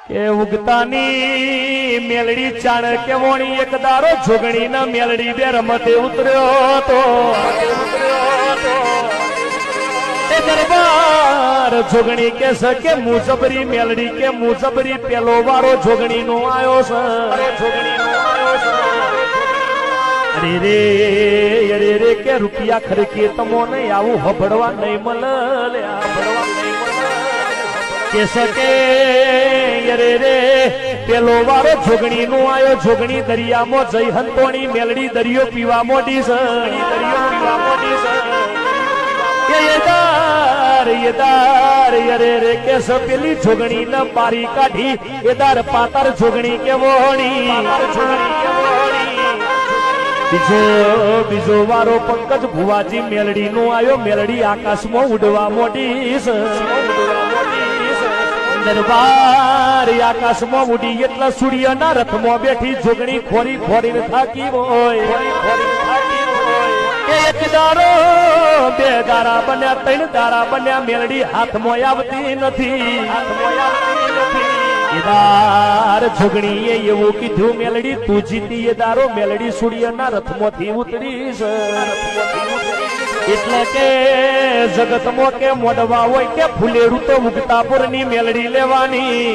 કે ઉગતાની મેલડી ચાણ કેવોણી એક દારો જોગણી ના મેલડી બે રમતે ઉતર્યો તો એ દરબાર જોગણી કે સકે મુજબરી મેલડી કે મુજબરી પેલો વારો જોગણી નો આયો છે જોગણી નો આયો છે અરે રે કે રૂપિયા ખરકી તમો નહીં આવું હબડવા નહીં મળે હબડવા નહીં કે સકે અરે રે પેલો વારો જોગણી નો આયો જોગણી દરિયામાં જઈ હંતોણી મેલડી દરિયો પીવા મોડી છે દરિયો પીવા મોડી છે યદાર અરે રે કે પેલી જોગણી ન પારી કાઢી એદાર પાતાર જોગણી કે વોણી જોગણી કે વોણી બીજો વારો પંકજ ભુવાજી મેલડી નો આયો મેલડી આકાશમાં ઉડવા મોડી છે દરબાર આકાશમાં ઉડી એટલા સૂર્યના રથમાં બેઠી જોગણી ખોરી ખોરીને થાકી હોય એક દારો બે દારા બન્યા ત્રણ દારા બન્યા મેલડી હાથમાં આવતી નથી હાથમાં આવતી નથી એદાર જોગણીએ એવું કીધું મેલડી તું જીતી એ દારો મેલડી સૂર્યના રથમાંથી ઉતરી છે એટલે કે જગતમાં કે મોડવા હોય કે ફૂલેરું તો મુક્તાપુરની મેલડી લેવાની